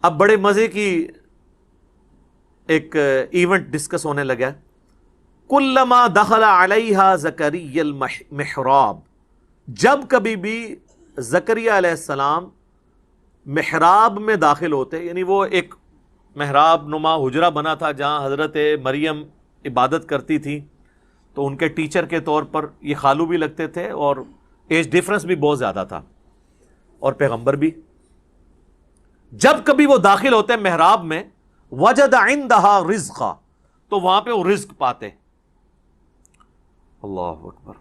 اب بڑے مزے کی ایک ایونٹ ڈسکس ہونے لگا. کلما دخل علیہا زکریا المحراب، جب کبھی بھی زکریا علیہ السلام محراب میں داخل ہوتے، یعنی وہ ایک محراب نما حجرہ بنا تھا جہاں حضرت مریم عبادت کرتی تھی، تو ان کے ٹیچر کے طور پر یہ خالو بھی لگتے تھے اور ایج ڈیفرنس بھی بہت زیادہ تھا اور پیغمبر بھی. جب کبھی وہ داخل ہوتے محراب میں، وجد عندہا رزقا، تو وہاں پہ وہ رزق پاتے. اللہ اکبر.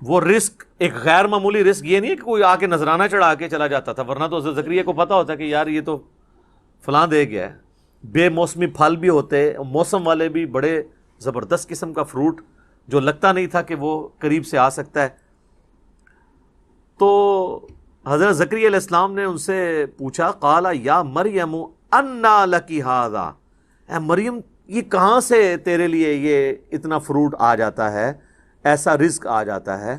وہ رزق ایک غیر معمولی رزق، یہ نہیں کہ کوئی آ کے نذرانہ چڑھا کے چلا جاتا تھا، ورنہ تو حضرت زکریا کو پتا ہوتا کہ یار یہ تو فلاں دے گیا ہے. بے موسمی پھل بھی ہوتے، موسم والے بھی، بڑے زبردست قسم کا فروٹ جو لگتا نہیں تھا کہ وہ قریب سے آ سکتا ہے. تو حضرت زکریا علیہ السلام نے ان سے پوچھا، قال یا مریم انا لکی ھذا، اے مریم یہ کہاں سے تیرے لیے یہ اتنا فروٹ آ جاتا ہے، ایسا رزق آ جاتا ہے.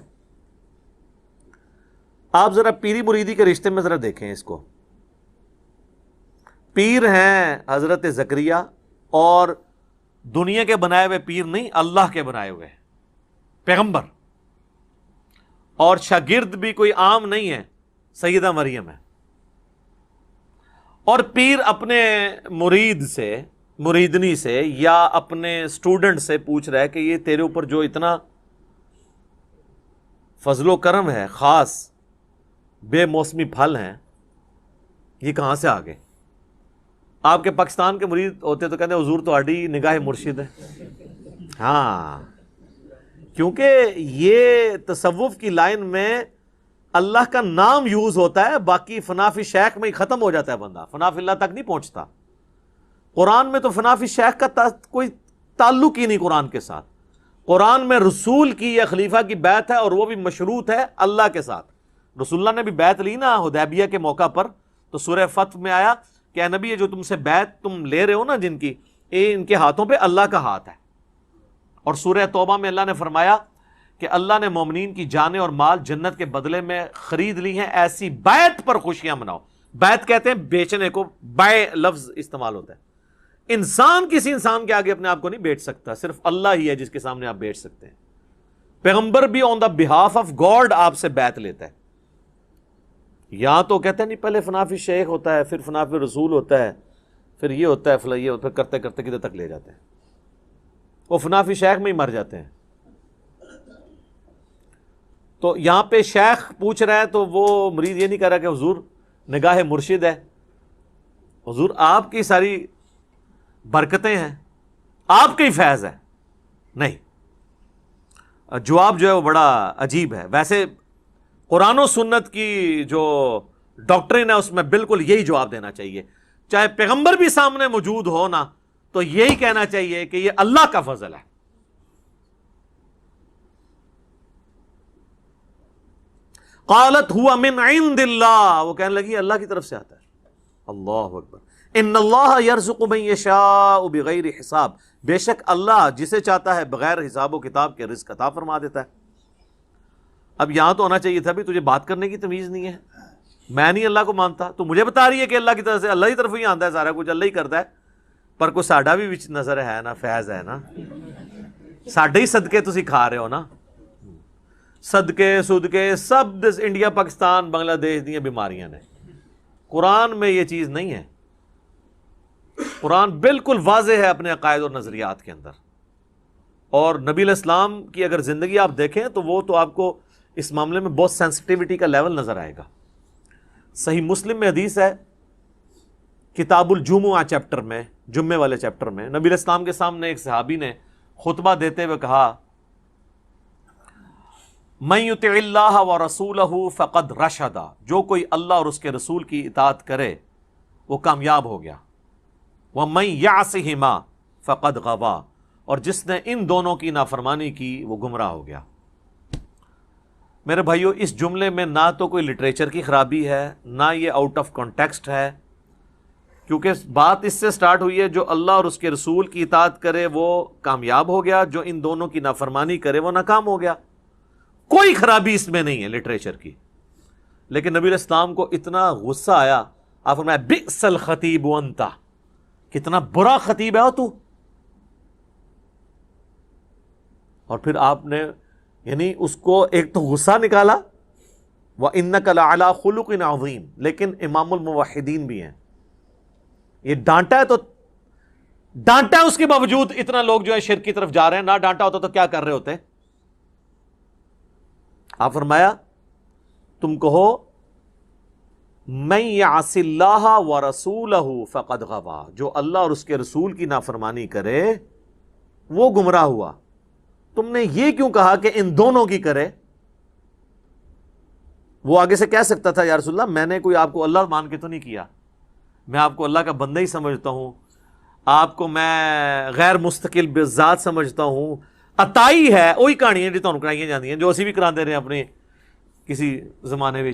آپ ذرا پیری مریدی کے رشتے میں ذرا دیکھیں اس کو. پیر ہیں حضرت زکریا، اور دنیا کے بنائے ہوئے پیر نہیں، اللہ کے بنائے ہوئے پیغمبر. اور شاگرد بھی کوئی عام نہیں ہے، سیدہ مریم ہے. اور پیر اپنے مرید سے، مریدنی سے، یا اپنے سٹوڈنٹ سے پوچھ رہا ہے کہ یہ تیرے اوپر جو اتنا فضل و کرم ہے، خاص بے موسمی پھل ہیں، یہ کہاں سے آ گئے؟ آپ کے پاکستان کے مرید ہوتے تو کہتے ہیں حضور تہاڈی نگاہ مرشد ہے. ہاں، کیونکہ یہ تصوف کی لائن میں اللہ کا نام یوز ہوتا ہے، باقی فنا فی شیخ میں ہی ختم ہو جاتا ہے بندہ، فنا فی اللہ تک نہیں پہنچتا. قرآن میں تو فنا فی شیخ کا کوئی تعلق ہی نہیں قرآن کے ساتھ. قرآن میں رسول کی یا خلیفہ کی بیعت ہے، اور وہ بھی مشروط ہے اللہ کے ساتھ. رسول اللہ نے بھی بیعت لی نا حدیبیہ کے موقع پر، تو سورہ فتح میں آیا کہ اے نبی یہ جو تم سے بیعت تم لے رہے ہو نا جن کی، یہ ان کے ہاتھوں پہ اللہ کا ہاتھ ہے. اور سورہ توبہ میں اللہ نے فرمایا کہ اللہ نے مومنین کی جانیں اور مال جنت کے بدلے میں خرید لی ہیں، ایسی بیعت پر خوشیاں مناؤ. بیعت کہتے ہیں بیچنے کو، بائے لفظ استعمال ہوتا ہے. انسان کسی انسان کے آگے اپنے آپ کو نہیں بیچ سکتا، صرف اللہ ہی ہے جس کے سامنے آپ بیچ سکتے ہیں. پیغمبر بھی آن دا بہاف آف گاڈ آپ سے بیعت لیتا ہے. یہاں تو کہتے ہیں نہیں، پہلے فنا فی شیخ ہوتا ہے، پھر فنا فی رسول ہوتا ہے، پھر یہ ہوتا ہے، فلاں یہ ہوتا ہے، کرتے کرتے کدھر تک لے جاتے ہیں. وہ فنا فی شیخ میں ہی مر جاتے ہیں. تو یہاں پہ شیخ پوچھ رہا ہے تو وہ مرید یہ نہیں کہہ رہا کہ حضور نگاہ مرشد ہے، حضور آپ کی ساری برکتیں ہیں، آپ کا ہی فیض ہے. نہیں، جواب جو ہے وہ بڑا عجیب ہے. ویسے قرآن و سنت کی جو ڈاکٹرن ہے اس میں بالکل یہی جواب دینا چاہیے، چاہے پیغمبر بھی سامنے موجود ہو نا، تو یہی کہنا چاہیے کہ یہ اللہ کا فضل ہے. قالت ہوا من عند اللہ، وہ کہنے لگی اللہ کی طرف سے آتا ہے. اللہ اکبر. ان اللہ یرزق من یشاء بغیر حساب، بے شک اللہ جسے چاہتا ہے بغیر حساب و کتاب کے رزق عطا فرما دیتا ہے. اب یہاں تو ہونا چاہیے تھا بھی تجھے بات کرنے کی تمیز نہیں ہے، میں نہیں اللہ کو مانتا، تو مجھے بتا رہی ہے کہ اللہ کی طرف سے، اللہ کی طرف ہی آتا ہے سارا کچھ، اللہ ہی کرتا ہے. پر کوئی ساڈا بھی وچ نظر ہے نا، فیض ہے نا، ساڈے ہی صدقے تسی کھا رہے ہو نا. صدقے صدقے سب انڈیا پاکستان بنگلہ دیش دیا بیماریاں نے. قرآن میں یہ چیز نہیں ہے. قرآن بالکل واضح ہے اپنے عقائد اور نظریات کے اندر. اور نبی علیہ السلام کی اگر زندگی آپ دیکھیں تو وہ تو آپ کو اس معاملے میں بہت سینسٹیوٹی کا لیول نظر آئے گا. صحیح مسلم میں حدیث ہے، کتاب الجمعہ چیپٹر میں، جمعے والے چیپٹر میں، نبی علیہ السلام کے سامنے ایک صحابی نے خطبہ دیتے ہوئے کہا، من یطع اللہ ورسولہ فقد رشد، جو کوئی اللہ اور اس کے رسول کی اطاعت کرے وہ کامیاب ہو گیا. ومن یعصہما فقد غوا، اور جس نے ان دونوں کی نافرمانی کی وہ گمراہ ہو گیا. میرے بھائیو، اس جملے میں نہ تو کوئی لٹریچر کی خرابی ہے، نہ یہ آؤٹ آف کانٹیکسٹ ہے، کیونکہ بات اس سے سٹارٹ ہوئی ہے جو اللہ اور اس کے رسول کی اطاعت کرے وہ کامیاب ہو گیا، جو ان دونوں کی نافرمانی کرے وہ ناکام ہو گیا. کوئی خرابی اس میں نہیں ہے لٹریچر کی. لیکن نبی علیہ السلام کو اتنا غصہ آیا. آپ فرمایا بئس الخطیب انت، کتنا برا خطیب ہے تو. اور پھر آپ نے یعنی اس کو ایک تو غصہ نکالا، وَإِنَّكَ لَعَلَىٰ خُلُقٍ عَظِيمٍ، لیکن امام الموحدین بھی ہیں. یہ ڈانٹا ہے تو ڈانٹا ہے، اس کے باوجود اتنا لوگ جو ہے شرک کی طرف جا رہے ہیں. نہ ڈانٹا ہوتا تو کیا کر رہے ہوتے؟ آپ فرمایا تم کہو مَن يَعْصِ اللَّهَ وَرَسُولَهُ فَقَدْ غَوَىٰ، جو اللہ اور اس کے رسول کی نافرمانی کرے وہ گمراہ ہوا. تم نے یہ کیوں کہا کہ ان دونوں کی کرے؟ وہ آگے سے کہہ سکتا تھا یا رسول اللہ میں نے کوئی آپ کو اللہ مان کے تو نہیں کیا، میں آپ کو اللہ کا بندہ ہی سمجھتا ہوں، آپ کو میں غیر مستقل بذات سمجھتا ہوں. عطائی ہے وہی کہانیاں جو تمہیں کرائی جاتی ہیں، جو اسی بھی کراتے رہے اپنے کسی زمانے میں.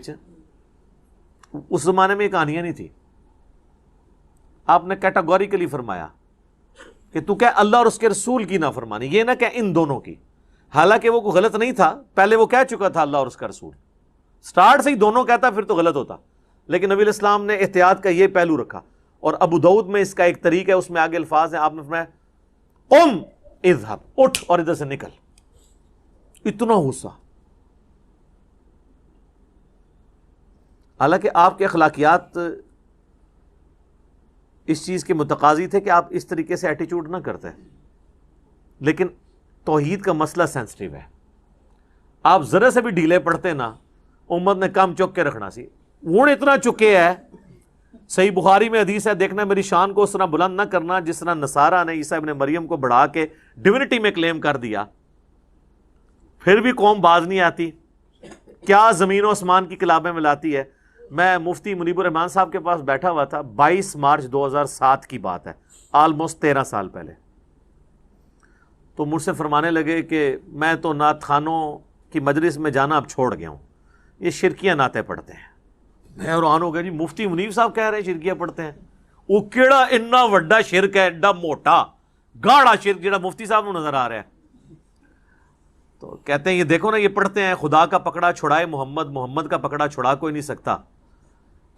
اس زمانے میں یہ کہانیاں نہیں تھی. آپ نے کیٹاگوریکلی فرمایا کہ تو کہ اللہ اور اس کے رسول کی نافرمانی، یہ نہ کہ ان دونوں کی. حالانکہ وہ کوئی غلط نہیں تھا، پہلے وہ کہہ چکا تھا اللہ اور اس کا رسول، سٹارٹ سے ہی دونوں کہتا پھر تو غلط ہوتا. لیکن نبی علیہ السلام نے احتیاط کا یہ پہلو رکھا. اور ابو داؤد میں اس کا ایک طریقہ ہے، اس میں آگے الفاظ ہیں. آپ نے فرمایا قم اذهب، اٹھ اور ادھر سے نکل. اتنا غصہ. حالانکہ آپ کے اخلاقیات اس چیز کے متقاضی تھے کہ آپ اس طریقے سے ایٹیچیوڈ نہ کرتے، لیکن توحید کا مسئلہ سینسٹیو ہے. آپ ذرا سے بھی ڈھیلے پڑتے نا، امت نے کم چک کے رکھنا سی. وہ اتنا چکے ہے. صحیح بخاری میں حدیث ہے، دیکھنا میری شان کو اس طرح بلند نہ کرنا جس طرح نصارہ نے عیسیٰ ابن مریم کو بڑھا کے ڈیونٹی میں کلیم کر دیا. پھر بھی قوم باز نہیں آتی، کیا زمین و آسمان کی کلابیں ملاتی ہے. میں مفتی منیب الرحمان صاحب کے پاس بیٹھا ہوا تھا، 22 مارچ 2007 کی بات ہے، آلموسٹ 13 سال پہلے. تو مجھ سے فرمانے لگے کہ میں تو نعت خانوں کی مجلس میں جانا اب چھوڑ گیا ہوں، یہ شرکیاں نعتیں پڑھتے ہیں. میں حیران ہو گیا، جی مفتی منیب صاحب کہہ رہے ہیں شرکیاں پڑھتے ہیں. وہ کیڑا اتنا وڈا شرک ہے، ایڈا موٹا گاڑا شرک جڑا مفتی صاحب کو نظر آ رہا ہے. تو کہتے ہیں یہ دیکھو نا، یہ پڑھتے ہیں خدا کا پکڑا چھڑائے محمد، محمد کا پکڑا چھڑا کوئی نہیں سکتا.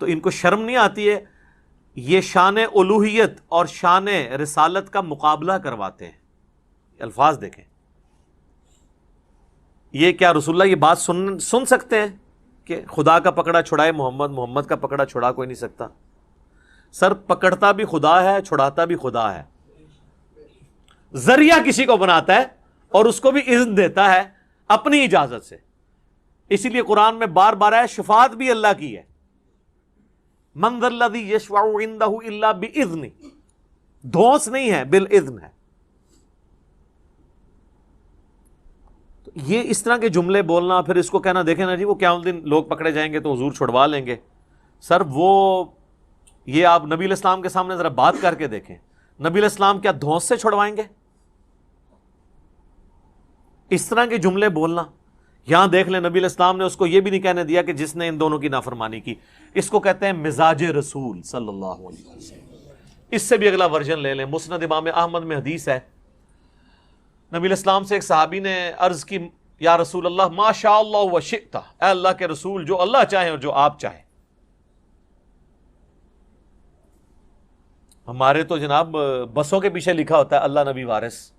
تو ان کو شرم نہیں آتی ہے؟ یہ شان الوہیت اور شان رسالت کا مقابلہ کرواتے ہیں. الفاظ دیکھیں، یہ کیا رسول اللہ یہ بات سن سکتے ہیں کہ خدا کا پکڑا چھڑائے محمد، محمد کا پکڑا چھڑا کوئی نہیں سکتا؟ سر پکڑتا بھی خدا ہے، چھڑاتا بھی خدا ہے. ذریعہ کسی کو بناتا ہے اور اس کو بھی اذن دیتا ہے اپنی اجازت سے. اسی لیے قرآن میں بار بار ہے شفاعت بھی اللہ کی ہے. من ذا الذی یشفع عندہ الا باذنہ، دھونس نہیں ہے، بالاذن ہے. یہ اس طرح کے جملے بولنا، پھر اس کو کہنا دیکھیں نا جی وہ قیامت دن لوگ پکڑے جائیں گے تو حضور چھڑوا لیں گے. سر وہ یہ آپ نبی علیہ السلام کے سامنے ذرا بات کر کے دیکھیں، نبی علیہ السلام کیا دھونس سے چھڑوائیں گے؟ اس طرح کے جملے بولنا. یہاں دیکھ لیں نبی علیہ السلام نے اس کو یہ بھی نہیں کہنے دیا کہ جس نے ان دونوں کی نافرمانی کی. اس کو کہتے ہیں مزاج رسول صلی اللہ علیہ وسلم. اس سے بھی اگلا ورژن لے لیں. مسند امام احمد میں حدیث ہے، نبی علیہ السلام سے ایک صحابی نے عرض کی یا رسول اللہ ما شاء اللہ و شئت، اے اللہ کے رسول جو اللہ چاہے اور جو آپ چاہیں. ہمارے تو جناب بسوں کے پیچھے لکھا ہوتا ہے اللہ نبی وارث.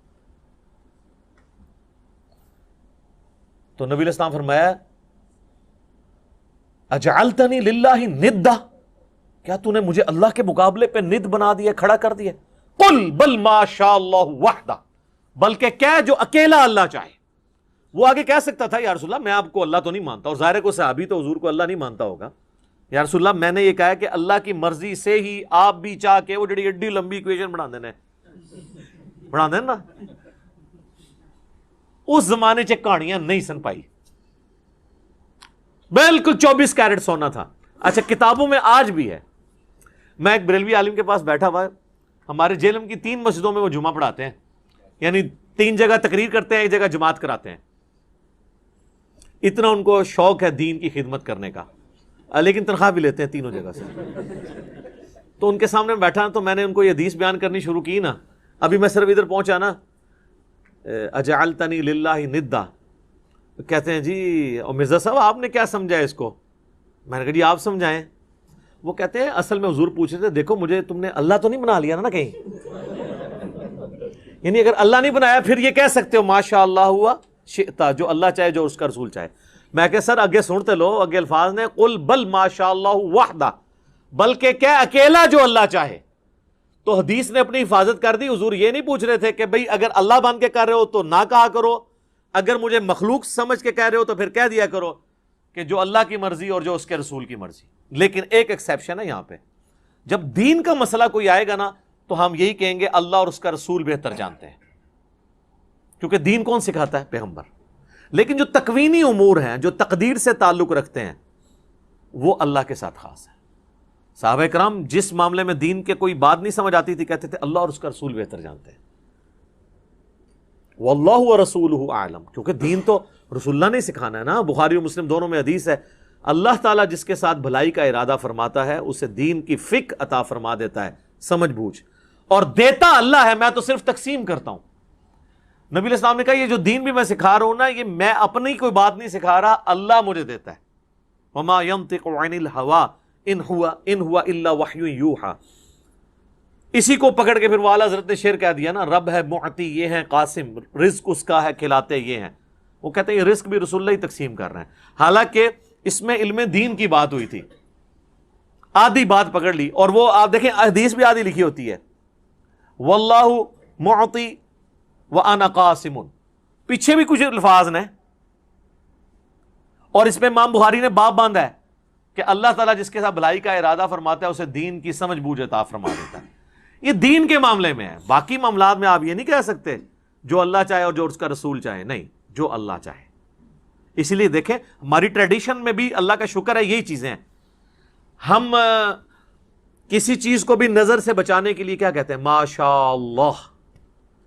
تو نبی علیہ السلام فرمایا اجعلتنی للہ ندا، کیا تو نے مجھے اللہ کے مقابلے پہ ند بنا دیا، کھڑا کر دیا؟ قل بل ما شاء اللہ وحدہ، بلکہ کیا جو اکیلا اللہ چاہے. وہ آگے کہہ سکتا تھا یا رسول اللہ میں آپ کو اللہ تو نہیں مانتا، اور ظاہر کو صحابی تو حضور کو اللہ نہیں مانتا ہوگا. یا رسول اللہ میں نے یہ کہا کہ اللہ کی مرضی سے ہی آپ بھی چاہ کے وہ جڑی ایڈی لمبی ایکویشن بنا دینا نا. اس زمانے چ کہانیاں نہیں سن پائی، بالکل 24 کیرٹ سونا تھا. اچھا کتابوں میں آج بھی ہے. میں ایک بریلوی عالم کے پاس بیٹھا ہوا ہے، ہمارے جیلم کی 3 مسجدوں میں وہ جمعہ پڑھاتے ہیں، یعنی 3 جگہ تقریر کرتے ہیں، 1 جگہ جماعت کراتے ہیں. اتنا ان کو شوق ہے دین کی خدمت کرنے کا، لیکن تنخواہ بھی لیتے ہیں تینوں جگہ سے. تو ان کے سامنے بیٹھا تو میں نے ان کو یہ حدیث بیان کرنی شروع کی نا. ابھی میں صرف ادھر پہنچا نا، اجعلتنی للہ ندا، کہتے ہیں جی مرزا صاحب آپ نے کیا سمجھا اس کو؟ میں نے کہا جی آپ سمجھائیں. وہ کہتے ہیں اصل میں حضور پوچھ رہے تھے دیکھو مجھے تم نے اللہ تو نہیں بنا لیا نا کہیں, یعنی اگر اللہ نہیں بنایا پھر یہ کہہ سکتے ہو ماشاء اللہ ہوا شئتا, جو اللہ چاہے جو اس کا رسول چاہے. میں کہ سر اگے سنتے لو, اگے الفاظ نے قل بل ماشاء اللہ وحدہ, بلکہ کیا اکیلا جو اللہ چاہے. تو حدیث نے اپنی حفاظت کر دی. حضور یہ نہیں پوچھ رہے تھے کہ بھئی اگر اللہ بن کے کر رہے ہو تو نہ کہا کرو, اگر مجھے مخلوق سمجھ کے کہہ رہے ہو تو پھر کہہ دیا کرو کہ جو اللہ کی مرضی اور جو اس کے رسول کی مرضی. لیکن ایک ایکسیپشن ہے یہاں پہ, جب دین کا مسئلہ کوئی آئے گا نا تو ہم یہی کہیں گے اللہ اور اس کا رسول بہتر جانتے ہیں, کیونکہ دین کون سکھاتا ہے؟ پیغمبر. لیکن جو تکوینی امور ہیں, جو تقدیر سے تعلق رکھتے ہیں, وہ اللہ کے ساتھ خاص ہے. صحابہ کرام جس معاملے میں دین کے کوئی بات نہیں سمجھ آتی تھی کہتے تھے اللہ اور اس کا رسول بہتر جانتے ہیں. واللہ ورسولہ اعلم, کیونکہ دین تو رسول اللہ نے سکھانا ہے نا. بخاری و مسلم دونوں میں حدیث ہے, اللہ تعالیٰ جس کے ساتھ بھلائی کا ارادہ فرماتا ہے اسے دین کی فقہ عطا فرما دیتا ہے, سمجھ بوجھ, اور دیتا اللہ ہے, میں تو صرف تقسیم کرتا ہوں. نبی علیہ السلام نے کہا یہ جو دین بھی میں سکھا رہا ہوں نا, یہ میں اپنی کوئی بات نہیں سکھا رہا, اللہ مجھے دیتا ہے. وما ينطق عن الهوى ان هو الا وحی یوحى. اسی کو پکڑ کے پھر والا حضرت نے شعر کہہ دیا نا, رب ہے معطی یہ ہے قاسم, رزق اس کا ہے کھلاتے یہ ہیں. وہ کہتے ہیں یہ رزق بھی رسول اللہ ہی تقسیم کر رہے ہیں, حالانکہ اس میں علم دین کی بات ہوئی تھی. آدھی بات پکڑ لی, اور وہ آپ دیکھیں حدیث بھی آدھی لکھی ہوتی ہے, واللہ معطی وانا قاسم, پیچھے بھی کچھ الفاظ نے, اور اس میں امام بخاری نے باب باندھا ہے کہ اللہ تعالیٰ جس کے ساتھ بھلائی کا ارادہ فرماتا ہے اسے دین کی سمجھ بوجھ عطا فرما دیتا ہے. یہ دین کے معاملے میں ہے, باقی معاملات میں آپ یہ نہیں کہہ سکتے جو اللہ چاہے اور جو اس کا رسول چاہے, نہیں, جو اللہ چاہے. اسی لیے دیکھیں ہماری ٹریڈیشن میں بھی اللہ کا شکر ہے یہی چیزیں ہیں. ہم کسی چیز کو بھی نظر سے بچانے کے لیے کیا کہتے ہیں؟ ماشاء اللہ.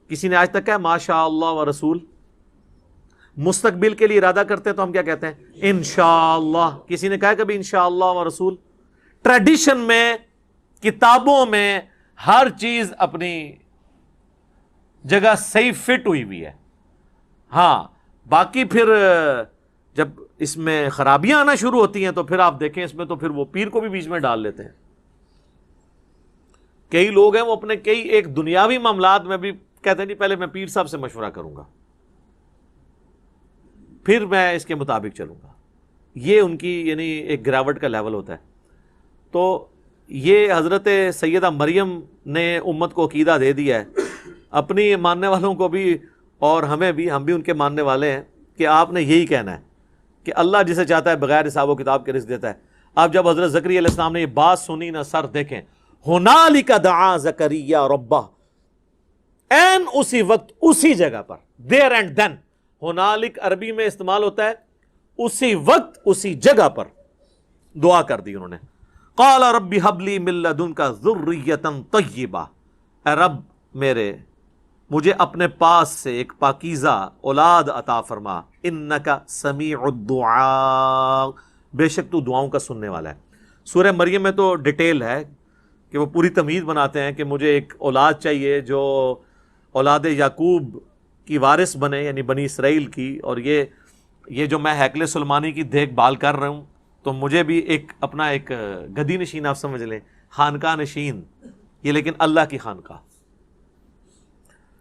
کسی نے آج تک کہا ماشاء اللہ و رسول؟ مستقبل کے لیے ارادہ کرتے ہیں تو ہم کیا کہتے ہیں؟ انشاءاللہ. کسی نے کہا کبھی انشاءاللہ و رسول؟ ٹریڈیشن میں, کتابوں میں ہر چیز اپنی جگہ صحیح فٹ ہوئی ہوئی ہے. ہاں باقی پھر جب اس میں خرابیاں آنا شروع ہوتی ہیں تو پھر آپ دیکھیں اس میں تو پھر وہ پیر کو بھی بیچ میں ڈال لیتے ہیں. کئی لوگ ہیں وہ اپنے کئی ایک دنیاوی معاملات میں بھی کہتے ہیں نہیں پہلے میں پیر صاحب سے مشورہ کروں گا پھر میں اس کے مطابق چلوں گا. یہ ان کی یعنی ایک گراوٹ کا لیول ہوتا ہے. تو یہ حضرت سیدہ مریم نے امت کو عقیدہ دے دیا ہے, اپنی ماننے والوں کو بھی اور ہمیں بھی, ہم بھی ان کے ماننے والے ہیں کہ آپ نے یہی کہنا ہے کہ اللہ جسے چاہتا ہے بغیر حساب و کتاب کے رزق دیتا ہے. آپ جب حضرت زکریا علیہ السلام نے یہ بات سنی نا, سر دیکھیں, ہنالک دعا زکریا ربہ, این اسی وقت اسی جگہ پر, دیر اینڈ دین. ہنالک عربی میں استعمال ہوتا ہے اسی وقت اسی جگہ پر دعا کر دی انہوں نے. قال رب ہب لی من لدنک ذریۃ طیبہ, اے رب میرے مجھے اپنے پاس سے ایک پاکیزہ اولاد عطا فرما, انک سمیع الدعاء, بے شک تو دعاؤں کا سننے والا ہے. سورہ مریم میں تو ڈیٹیل ہے کہ وہ پوری تمہید بناتے ہیں کہ مجھے ایک اولاد چاہیے جو اولاد یعقوب کی وارث بنے, یعنی بنی اسرائیل کی, اور یہ جو میں ہیکل سلمانی کی دیکھ بھال کر رہا ہوں تو مجھے بھی ایک اپنا ایک گدی نشین آپ سمجھ لیں, خانقاہ نشین, یہ لیکن اللہ کی خانقاہ,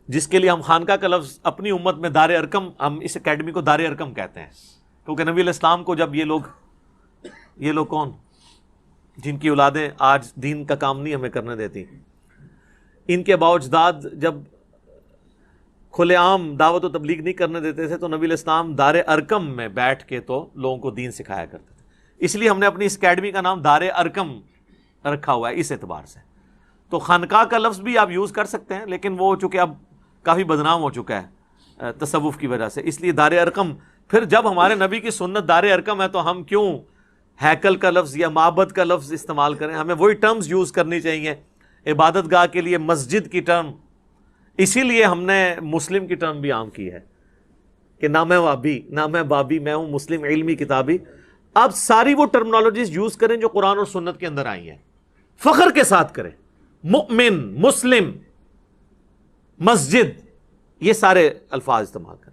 جس کے لیے ہم خانقاہ کا لفظ اپنی امت میں دار ارکم, ہم اس اکیڈمی کو دار ارکم کہتے ہیں, کیونکہ نبی علیہ السلام کو جب یہ لوگ کون جن کی اولادیں آج دین کا کام نہیں ہمیں کرنے دیتی, ان کے باوجداد جب کھلے عام دعوت و تبلیغ نہیں کرنے دیتے تھے تو نبی علیہ السلام دار ارکم میں بیٹھ کے تو لوگوں کو دین سکھایا کرتے تھے. اس لیے ہم نے اپنی اس اکیڈمی کا نام دار ارکم رکھا ہوا ہے اس اعتبار سے. تو خانقاہ کا لفظ بھی آپ یوز کر سکتے ہیں, لیکن وہ چونکہ اب کافی بدنام ہو چکا ہے تصوف کی وجہ سے, اس لیے دار ارکم. پھر جب ہمارے نبی کی سنت دار ارکم ہے تو ہم کیوں ہیکل کا لفظ یا معبد کا لفظ استعمال کریں؟ ہمیں وہی ٹرمز یوز کرنی چاہیے. عبادت گاہ کے لیے مسجد کی ٹرم, اسی لیے ہم نے مسلم کی ٹرم بھی عام کی ہے کہ نہ میں وابی نہ میں بابی, میں ہوں مسلم علمی کتابی. آپ ساری وہ ٹرمنالوجیز یوز کریں جو قرآن اور سنت کے اندر آئی ہیں, فخر کے ساتھ کریں. مؤمن, مسلم, مسجد, یہ سارے الفاظ استعمال کریں.